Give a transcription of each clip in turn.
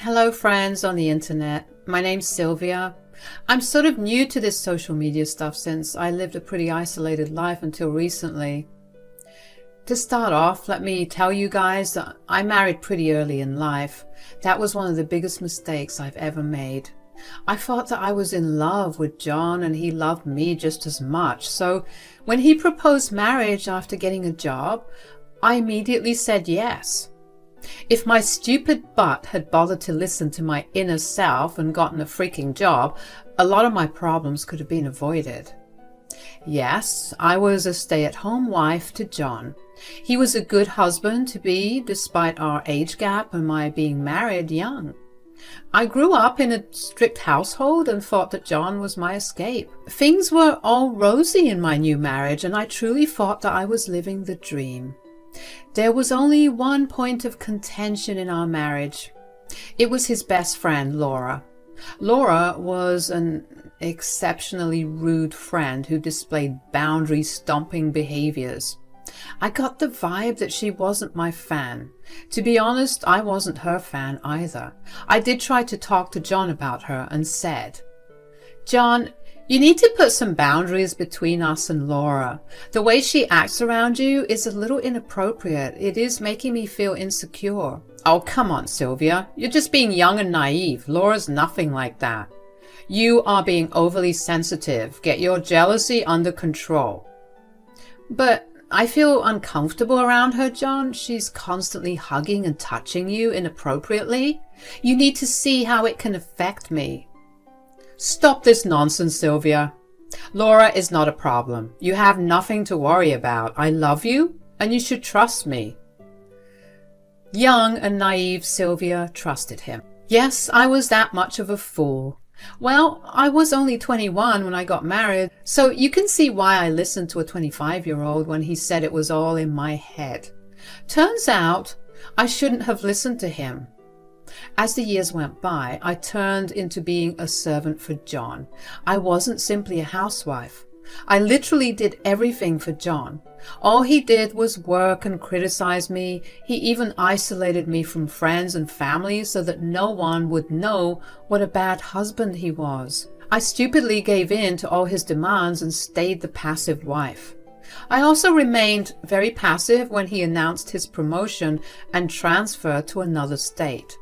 Hello friends on the internet, my name's Sylvia. I'm sort of new to this social media stuff since I lived a pretty isolated life until recently. To start off, let me tell you guys that I married pretty early in life. That was one of the biggest mistakes I've ever made. I thought that I was in love with John and he loved me just as much. So when he proposed marriage after getting a job, I immediately said yes. If my stupid butt had bothered to listen to my inner self and gotten a freaking job, a lot of my problems could have been avoided. Yes, I was a stay-at-home wife to John. He was a good husband to be, despite our age gap and my being married young. I grew up in a strict household and thought that John was my escape. Things were all rosy in my new marriage, and I truly thought that I was living the dream. There was only one point of contention in our marriage. It was his best friend, Laura. Laura was an exceptionally rude friend who displayed boundary-stomping behaviors. I got the vibe that she wasn't my fan. To be honest, I wasn't her fan either. I did try to talk to John about her and said, "John, you need to put some boundaries between us and Laura. The way she acts around you is a little inappropriate. It is making me feel insecure." "Oh, come on, Sylvia. You're just being young and naive. Laura's nothing like that. You are being overly sensitive. Get your jealousy under control." "But I feel uncomfortable around her, John. She's constantly hugging and touching you inappropriately. You need to see how it can affect me." "Stop this nonsense, Sylvia. Laura is not a problem. You have nothing to worry about. I love you, and you should trust me." Young and naive Sylvia trusted him. Yes, I was that much of a fool. Well, I was only 21 when I got married, so you can see why I listened to a 25-year-old when he said it was all in my head. Turns out, I shouldn't have listened to him. As the years went by, I turned into being a servant for John. I wasn't simply a housewife. I literally did everything for John. All he did was work and criticize me. He even isolated me from friends and family so that no one would know what a bad husband he was. I stupidly gave in to all his demands and stayed the passive wife. I also remained very passive when he announced his promotion and transfer to another state.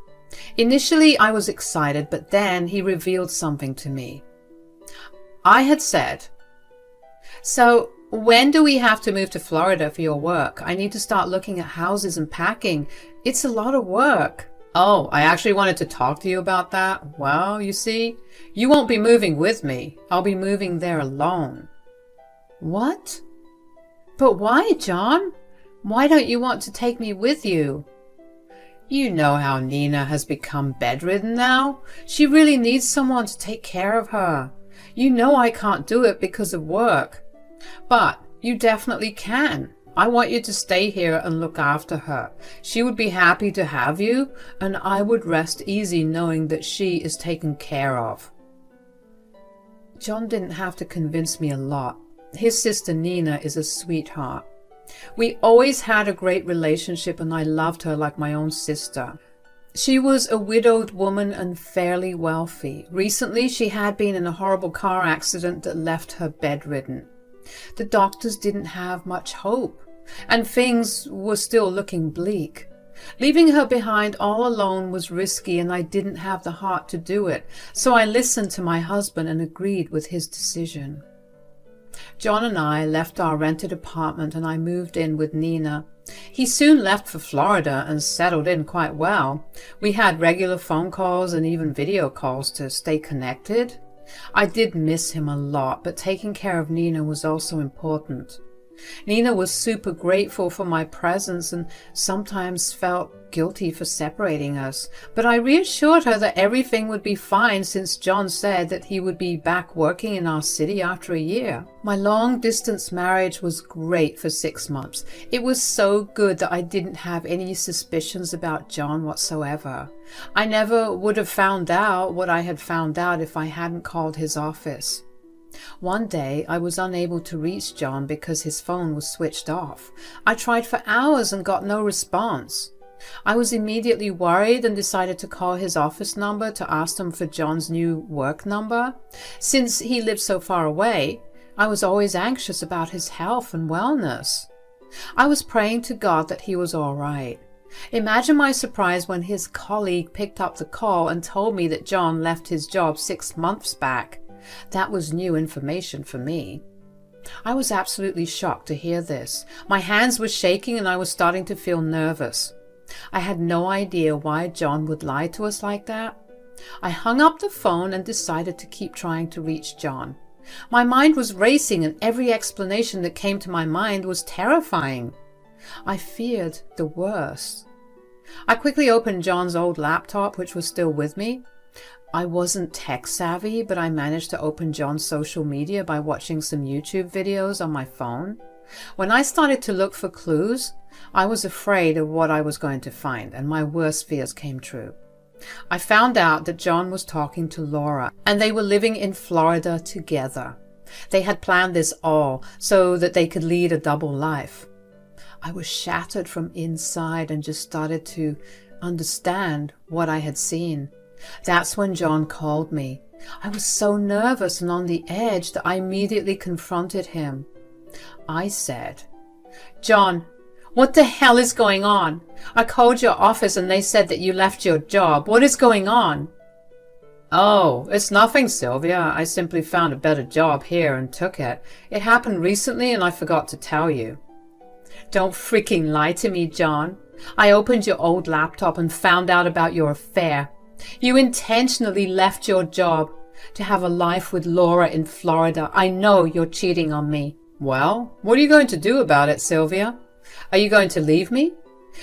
Initially, I was excited, but then he revealed something to me. I had said, "So, when do we have to move to Florida for your work? I need to start looking at houses and packing. It's a lot of work." "Oh, I actually wanted to talk to you about that. Well, you see, you won't be moving with me. I'll be moving there alone." "What? But why, John? Why don't you want to take me with you?" "You know how Nina has become bedridden now. She really needs someone to take care of her. You know I can't do it because of work. But you definitely can. I want you to stay here and look after her. She would be happy to have you, and I would rest easy knowing that she is taken care of." John didn't have to convince me a lot. His sister Nina is a sweetheart. We always had a great relationship and I loved her like my own sister. She was a widowed woman and fairly wealthy. Recently, she had been in a horrible car accident that left her bedridden. The doctors didn't have much hope, and things were still looking bleak. Leaving her behind all alone was risky, and I didn't have the heart to do it, so I listened to my husband and agreed with his decision. John and I left our rented apartment and I moved in with Nina. He soon left for Florida and settled in quite well. We had regular phone calls and even video calls to stay connected. I did miss him a lot, but taking care of Nina was also important. Nina was super grateful for my presence and sometimes felt guilty for separating us, but I reassured her that everything would be fine since John said that he would be back working in our city after a year. My long-distance marriage was great for 6 months. It was so good that I didn't have any suspicions about John whatsoever. I never would have found out what I had found out if I hadn't called his office. One day I was unable to reach John because his phone was switched off. I tried for hours and got no response. I was immediately worried and decided to call his office number to ask them for John's new work number. Since he lived so far away, I was always anxious about his health and wellness. I was praying to God that he was all right. Imagine my surprise when his colleague picked up the call and told me that John left his job 6 months back. That was new information for me. I was absolutely shocked to hear this. My hands were shaking and I was starting to feel nervous. I had no idea why John would lie to us like that. I hung up the phone and decided to keep trying to reach John. My mind was racing and every explanation that came to my mind was terrifying. I feared the worst. I quickly opened John's old laptop, which was still with me. I wasn't tech savvy, but I managed to open John's social media by watching some YouTube videos on my phone. When I started to look for clues, I was afraid of what I was going to find, and my worst fears came true. I found out that John was talking to Laura, and they were living in Florida together. They had planned this all so that they could lead a double life. I was shattered from inside and just started to understand what I had seen. That's when John called me. I was so nervous and on the edge that I immediately confronted him. I said, "John, what the hell is going on? I called your office and they said that you left your job. What is going on?" "Oh, it's nothing, Sylvia. I simply found a better job here and took it. It happened recently and I forgot to tell you." "Don't freaking lie to me, John. I opened your old laptop and found out about your affair. You intentionally left your job to have a life with Laura in Florida. I know you're cheating on me." "Well, what are you going to do about it, Sylvia? Are you going to leave me?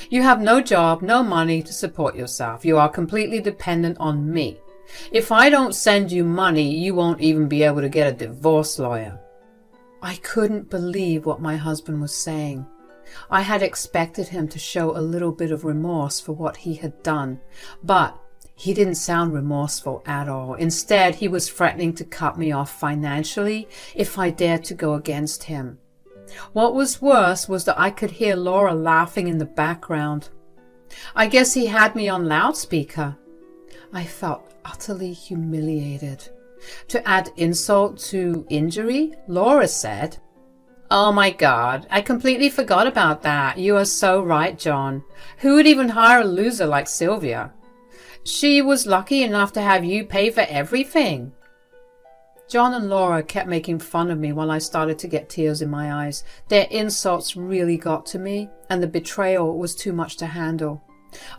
You have no job, no money to support yourself. You are completely dependent on me. If I don't send you money, you won't even be able to get a divorce lawyer." I couldn't believe what my husband was saying. I had expected him to show a little bit of remorse for what he had done, but he didn't sound remorseful at all. Instead, he was threatening to cut me off financially if I dared to go against him. What was worse was that I could hear Laura laughing in the background. I guess he had me on loudspeaker. I felt utterly humiliated. To add insult to injury, Laura said, "Oh my God, I completely forgot about that. You are so right, John. Who would even hire a loser like Sylvia? She was lucky enough to have you pay for everything." John and Laura kept making fun of me while I started to get tears in my eyes. Their insults really got to me, and the betrayal was too much to handle.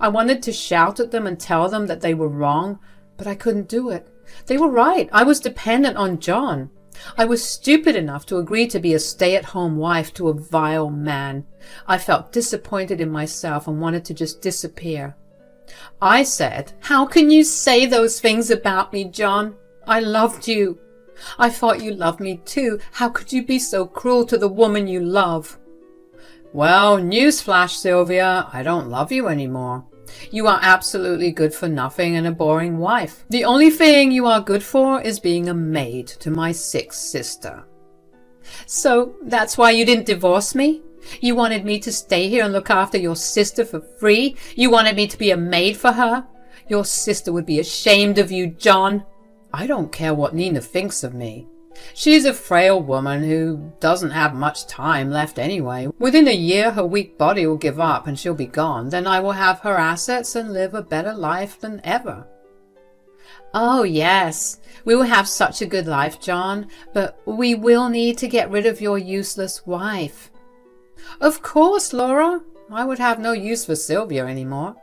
I wanted to shout at them and tell them that they were wrong, but I couldn't do it. They were right. I was dependent on John. I was stupid enough to agree to be a stay-at-home wife to a vile man. I felt disappointed in myself and wanted to just disappear. I said, "How can you say those things about me, John? I loved you. I thought you loved me too. How could you be so cruel to the woman you love?" "Well, newsflash, Sylvia, I don't love you anymore. You are absolutely good for nothing and a boring wife. The only thing you are good for is being a maid to my sick sister." "So that's why you didn't divorce me? You wanted me to stay here and look after your sister for free? You wanted me to be a maid for her? Your sister would be ashamed of you, John." "I don't care what Nina thinks of me. She's a frail woman who doesn't have much time left anyway. Within a year, her weak body will give up and she'll be gone. Then I will have her assets and live a better life than ever." "Oh, yes, we will have such a good life, John, but we will need to get rid of your useless wife." "Of course, Laura. I would have no use for Sylvia anymore.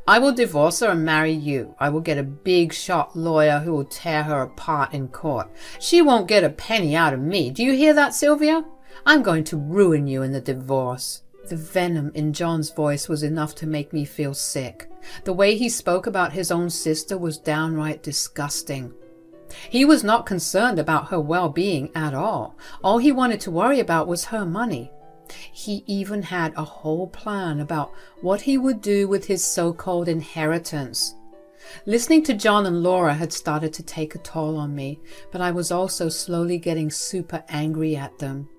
I will divorce her and marry you. I will get a big shot lawyer who will tear her apart in court. She won't get a penny out of me. Do you hear that, Sylvia? I'm going to ruin you in the divorce." The venom in John's voice was enough to make me feel sick. The way he spoke about his own sister was downright disgusting. He was not concerned about her well-being at all. All he wanted to worry about was her money. He even had a whole plan about what he would do with his so-called inheritance. Listening to John and Laura had started to take a toll on me, but I was also slowly getting super angry at them.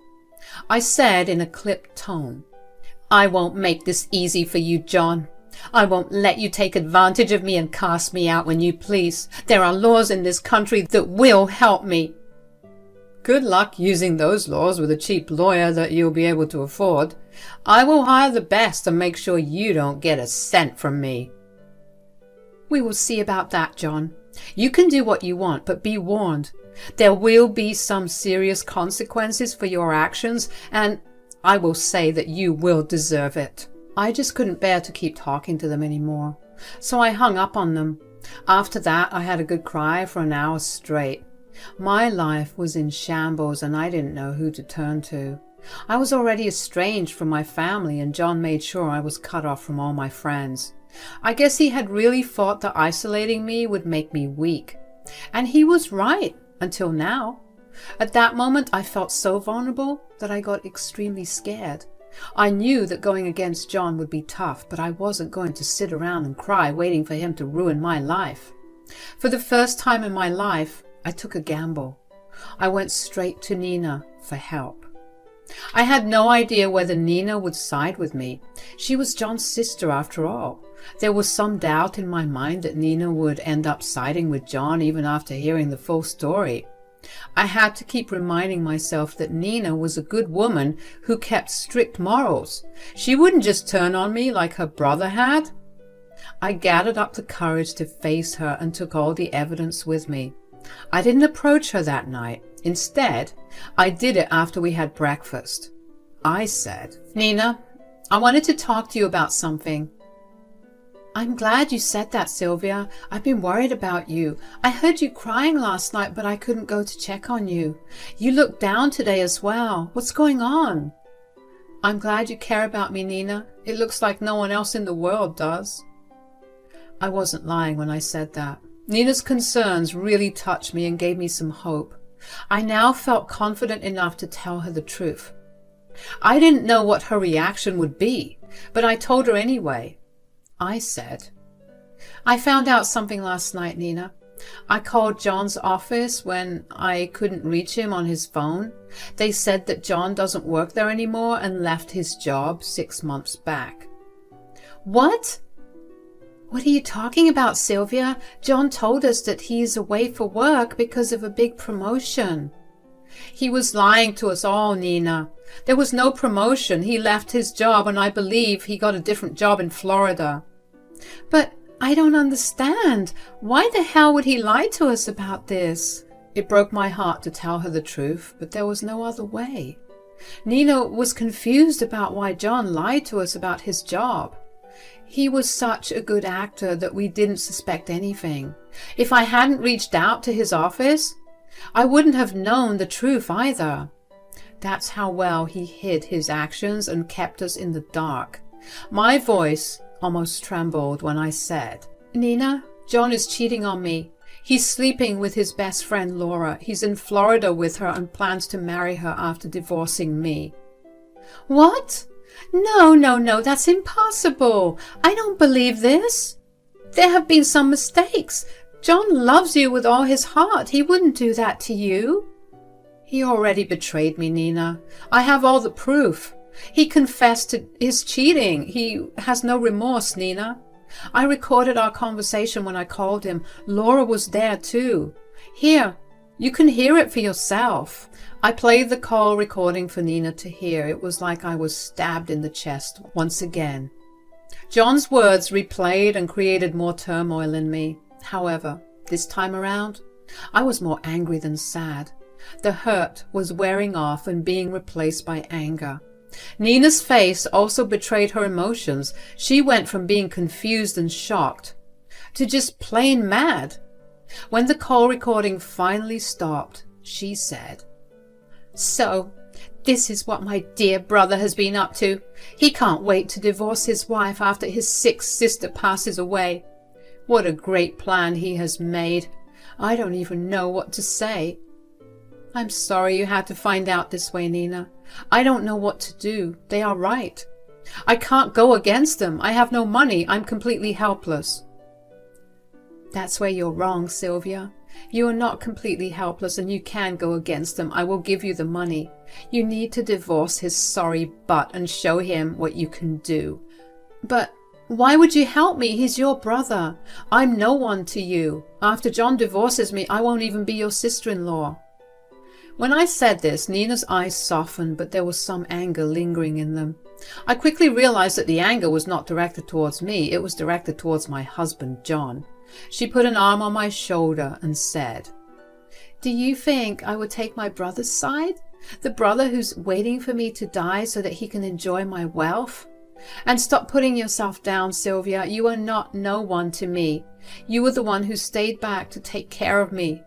I said in a clipped tone, "I won't make this easy for you, John. I won't let you take advantage of me and cast me out when you please. There are laws in this country that will help me." "Good luck using those laws with a cheap lawyer that you'll be able to afford. I will hire the best and make sure you don't get a cent from me." "We will see about that, John. You can do what you want, but be warned. There will be some serious consequences for your actions, and I will say that you will deserve it." I just couldn't bear to keep talking to them anymore, so I hung up on them. After that, I had a good cry for an hour straight. My life was in shambles, and I didn't know who to turn to. I was already estranged from my family, and John made sure I was cut off from all my friends. I guess he had really thought that isolating me would make me weak. And he was right, until now. At that moment, I felt so vulnerable that I got extremely scared. I knew that going against John would be tough, but I wasn't going to sit around and cry waiting for him to ruin my life. For the first time in my life, I took a gamble. I went straight to Nina for help. I had no idea whether Nina would side with me. She was John's sister after all. There was some doubt in my mind that Nina would end up siding with John even after hearing the full story. I had to keep reminding myself that Nina was a good woman who kept strict morals. She wouldn't just turn on me like her brother had. I gathered up the courage to face her and took all the evidence with me. I didn't approach her that night. Instead, I did it after we had breakfast. I said, "Nina, I wanted to talk to you about something." "I'm glad you said that, Sylvia. I've been worried about you. I heard you crying last night, but I couldn't go to check on you. You look down today as well. What's going on?" "I'm glad you care about me, Nina. It looks like no one else in the world does." I wasn't lying when I said that. Nina's concerns really touched me and gave me some hope. I now felt confident enough to tell her the truth. I didn't know what her reaction would be, but I told her anyway. I said, "I found out something last night, Nina. I called John's office when I couldn't reach him on his phone. They said that John doesn't work there anymore and left his job 6 months back." "What? What are you talking about, Sylvia? John told us that he's away for work because of a big promotion." "He was lying to us all, Nina. There was no promotion. He left his job, and I believe he got a different job in Florida." "But I don't understand. Why the hell would he lie to us about this?" It broke my heart to tell her the truth, but there was no other way. Nina was confused about why John lied to us about his job. He was such a good actor that we didn't suspect anything. If I hadn't reached out to his office, I wouldn't have known the truth either. That's how well he hid his actions and kept us in the dark. My voice almost trembled when I said, "Nina, John is cheating on me. He's sleeping with his best friend Laura. He's in Florida with her and plans to marry her after divorcing me." "What? No, that's impossible. I don't believe this. There have been some mistakes. John loves you with all his heart. He wouldn't do that to you." "He already betrayed me, Nina. I have all the proof. He confessed to his cheating. He has no remorse, Nina. I recorded our conversation when I called him. Laura was there too. Here, you can hear it for yourself." I played the call recording for Nina to hear. It was like I was stabbed in the chest once again. John's words replayed and created more turmoil in me. However, this time around, I was more angry than sad. The hurt was wearing off and being replaced by anger. Nina's face also betrayed her emotions. She went from being confused and shocked to just plain mad. When the call recording finally stopped, she said, "So, this is what my dear brother has been up to. He can't wait to divorce his wife after his sick sister passes away. What a great plan he has made. I don't even know what to say." "I'm sorry you had to find out this way, Nina. I don't know what to do. They are right. I can't go against them. I have no money. I'm completely helpless." "That's where you're wrong, Sylvia. You are not completely helpless and you can go against them. I will give you the money. You need to divorce his sorry butt and show him what you can do." "But Why would you help me? He's your brother. I'm no one to you. After John divorces me, I won't even be your sister-in-law." When I said this, Nina's eyes softened, but there was some anger lingering in them. I quickly realized that the anger was not directed towards me. It was directed towards my husband, John. She put an arm on my shoulder and said, "Do you think I would take my brother's side? The brother who's waiting for me to die so that he can enjoy my wealth? And stop putting yourself down, Sylvia. You are not no one to me. You were the one who stayed back to take care of me.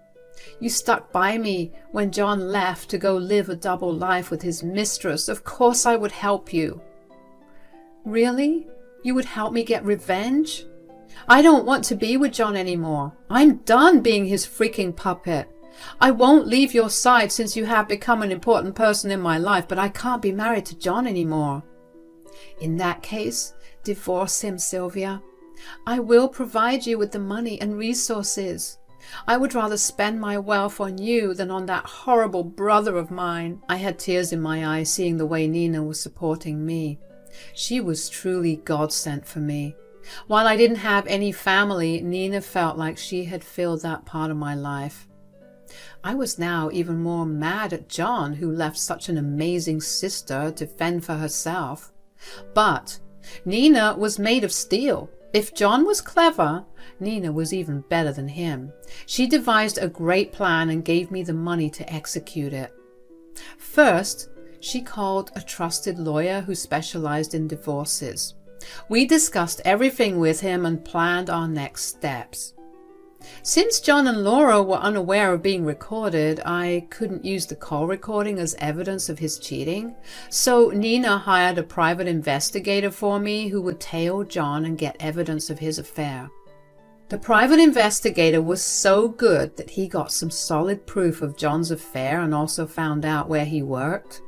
You stuck by me when John left to go live a double life with his mistress. Of course I would help you." "Really? You would help me get revenge? I don't want to be with John anymore. I'm done being his freaking puppet. I won't leave your side since you have become an important person in my life, but I can't be married to John anymore." "In that case, divorce him, Sylvia. I will provide you with the money and resources. I would rather spend my wealth on you than on that horrible brother of mine." I had tears in my eyes seeing the way Nina was supporting me. She was truly God sent for me. While I didn't have any family, Nina felt like she had filled that part of my life. I was now even more mad at John, who left such an amazing sister to fend for herself. But Nina was made of steel. If John was clever, Nina was even better than him. She devised a great plan and gave me the money to execute it. First, she called a trusted lawyer who specialized in divorces. We discussed everything with him and planned our next steps. Since John and Laura were unaware of being recorded, I couldn't use the call recording as evidence of his cheating, so Nina hired a private investigator for me who would tail John and get evidence of his affair. The private investigator was so good that he got some solid proof of John's affair and also found out where he worked.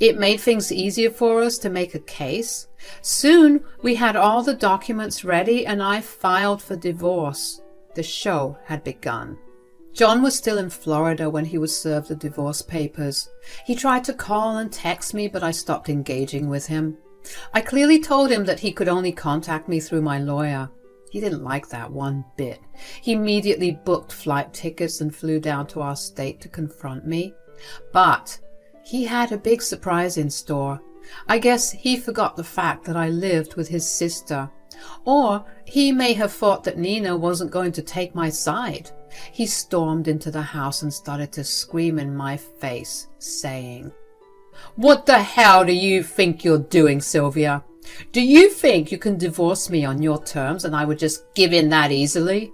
It made things easier for us to make a case. Soon we had all the documents ready and I filed for divorce. The show had begun. John was still in Florida when he was served the divorce papers. He tried to call and text me, but I stopped engaging with him. I clearly told him that he could only contact me through my lawyer. He didn't like that one bit. He immediately booked flight tickets and flew down to our state to confront me. But he had a big surprise in store. I guess he forgot the fact that I lived with his sister. Or he may have thought that Nina wasn't going to take my side. He stormed into the house and started to scream in my face, saying, "What the hell do you think you're doing, Sylvia? Do you think you can divorce me on your terms and I would just give in that easily?"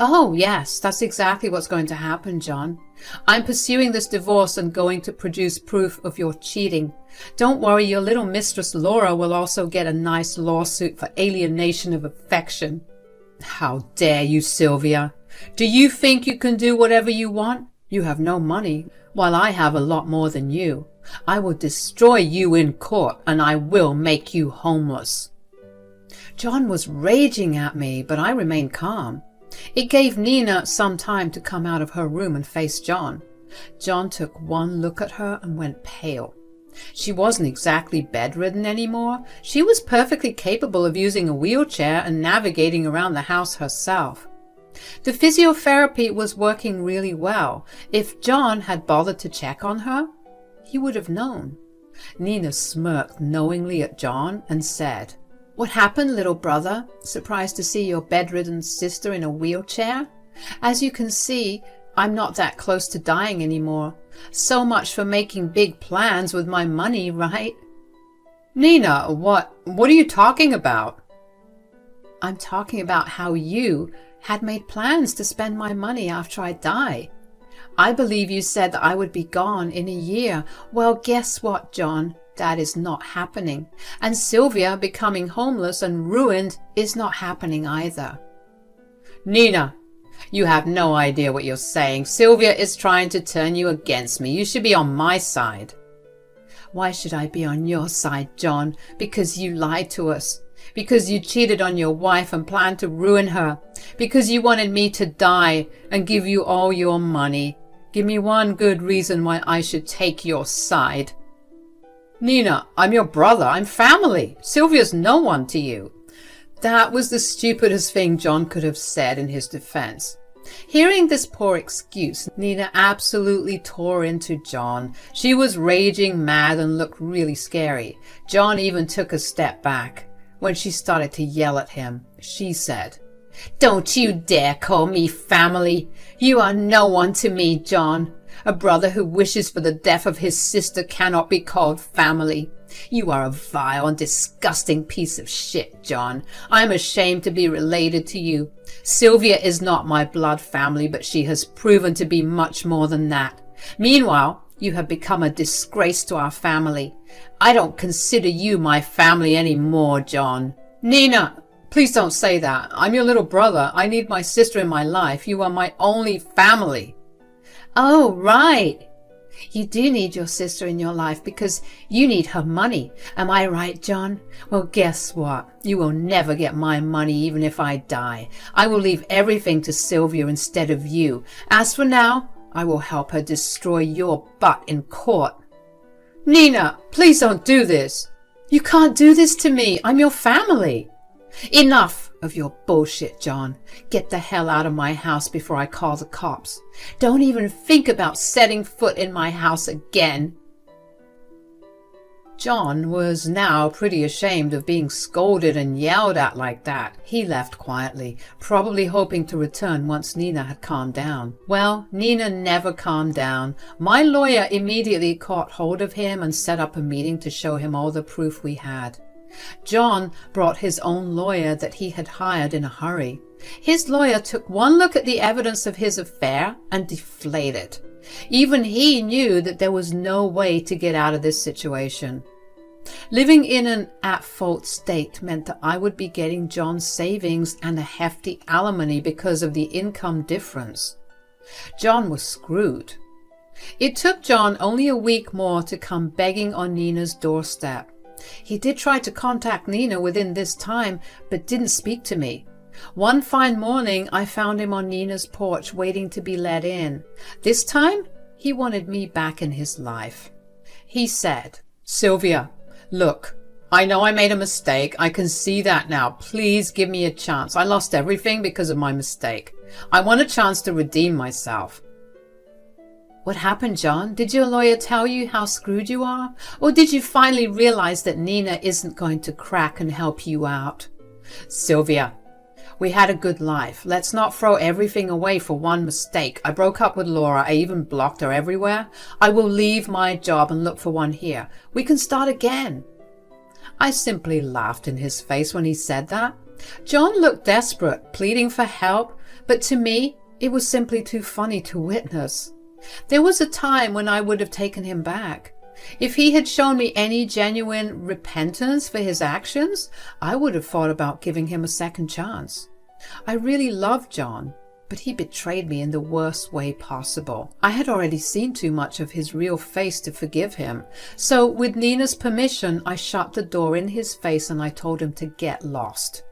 "Oh, yes, that's exactly what's going to happen, John. I'm pursuing this divorce and going to produce proof of your cheating. Don't worry, your little mistress Laura will also get a nice lawsuit for alienation of affection." "How dare you, Sylvia? Do you think you can do whatever you want? You have no money, while I have a lot more than you. I will destroy you in court, and I will make you homeless." John was raging at me, but I remained calm. It gave Nina some time to come out of her room and face John. John took one look at her and went pale. She wasn't exactly bedridden anymore. She was perfectly capable of using a wheelchair and navigating around the house herself. The physiotherapy was working really well. If John had bothered to check on her, he would have known. Nina smirked knowingly at John and said, "What happened, little brother? Surprised to see your bedridden sister in a wheelchair? As you can see, I'm not that close to dying anymore. So much for making big plans with my money, right?" "Nina, what are you talking about?" "I'm talking about how you had made plans to spend my money after I die. I believe you said that I would be gone in a year. Well, guess what, John? That is not happening. And Sylvia becoming homeless and ruined is not happening either." "Nina, you have no idea what you're saying. Sylvia is trying to turn you against me. You should be on my side." "Why should I be on your side, John? Because you lied to us. Because you cheated on your wife and planned to ruin her. Because you wanted me to die and give you all your money. Give me one good reason why I should take your side." Nina, I'm your brother. I'm family. Sylvia's no one to you. That was the stupidest thing John could have said in his defense. Hearing this poor excuse, Nina absolutely tore into John. She was raging mad and looked really scary. John even took a step back. When she started to yell at him, she said, "Don't you dare call me family. You are no one to me, John. A brother who wishes for the death of his sister cannot be called family. You are a vile and disgusting piece of shit, John. I am ashamed to be related to you. Sylvia is not my blood family, but she has proven to be much more than that. Meanwhile, you have become a disgrace to our family. I don't consider you my family anymore, John." "Nina, please don't say that. I'm your little brother. I need my sister in my life. You are my only family." "Oh, right. You do need your sister in your life because you need her money. Am I right, John? Well, guess what? You will never get my money even if I die. I will leave everything to Sylvia instead of you. As for now, I will help her destroy your butt in court." "Nina, please don't do this." "You can't do this to me. I'm your family." "Enough of your bullshit, John. Get the hell out of my house before I call the cops. Don't even think about setting foot in my house again." John was now pretty ashamed of being scolded and yelled at like that. He left quietly, probably hoping to return once Nina had calmed down. Well, Nina never calmed down. My lawyer immediately caught hold of him and set up a meeting to show him all the proof we had. John brought his own lawyer that he had hired in a hurry. His lawyer took one look at the evidence of his affair and deflated. Even he knew that there was no way to get out of this situation. Living in an at-fault state meant that I would be getting John's savings and a hefty alimony because of the income difference. John was screwed. It took John only a week more to come begging on Nina's doorstep. He did try to contact Nina within this time, but didn't speak to me. One fine morning, I found him on Nina's porch waiting to be let in. This time, he wanted me back in his life. He said, "Sylvia, look, I know I made a mistake. I can see that now. Please give me a chance. I lost everything because of my mistake. I want a chance to redeem myself." "What happened, John? Did your lawyer tell you how screwed you are? Or did you finally realize that Nina isn't going to crack and help you out?" "Sylvia, we had a good life. Let's not throw everything away for one mistake. I broke up with Laura. I even blocked her everywhere. I will leave my job and look for one here. We can start again." I simply laughed in his face when he said that. John looked desperate, pleading for help, but to me, it was simply too funny to witness. There was a time when I would have taken him back. If he had shown me any genuine repentance for his actions, I would have thought about giving him a second chance. I really loved John, but he betrayed me in the worst way possible. I had already seen too much of his real face to forgive him. So with Nina's permission, I shut the door in his face and I told him to get lost.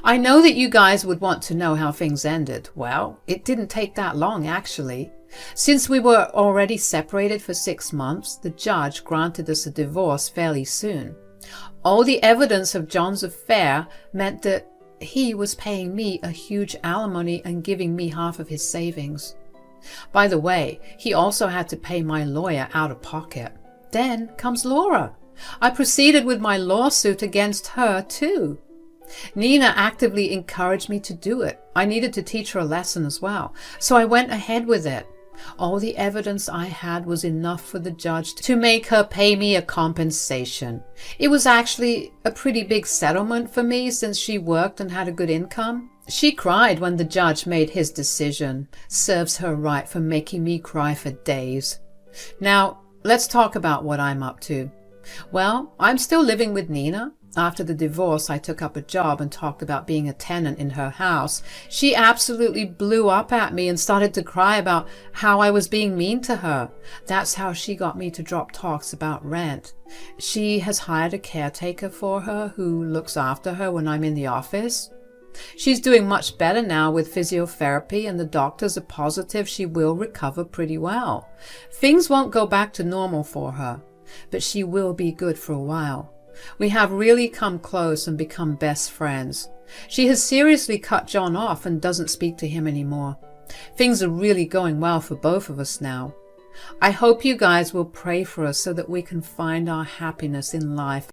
I know that you guys would want to know how things ended. Well, it didn't take that long, actually. Since we were already separated for 6 months, the judge granted us a divorce fairly soon. All the evidence of John's affair meant that he was paying me a huge alimony and giving me half of his savings. By the way, he also had to pay my lawyer out of pocket. Then comes Laura. I proceeded with my lawsuit against her too. Nina actively encouraged me to do it. I needed to teach her a lesson as well, so I went ahead with it. All the evidence I had was enough for the judge to make her pay me a compensation. It was actually a pretty big settlement for me since she worked and had a good income. She cried when the judge made his decision. Serves her right for making me cry for days. Now, let's talk about what I'm up to. Well, I'm still living with Nina. After the divorce, I took up a job and talked about being a tenant in her house. She absolutely blew up at me and started to cry about how I was being mean to her. That's how she got me to drop talks about rent. She has hired a caretaker for her who looks after her when I'm in the office. She's doing much better now with physiotherapy, and the doctors are positive she will recover pretty well. Things won't go back to normal for her. but she will be good for a while. We have really come close and become best friends. She has seriously cut John off and doesn't speak to him anymore. Things are really going well for both of us now. I hope you guys will pray for us so that we can find our happiness in life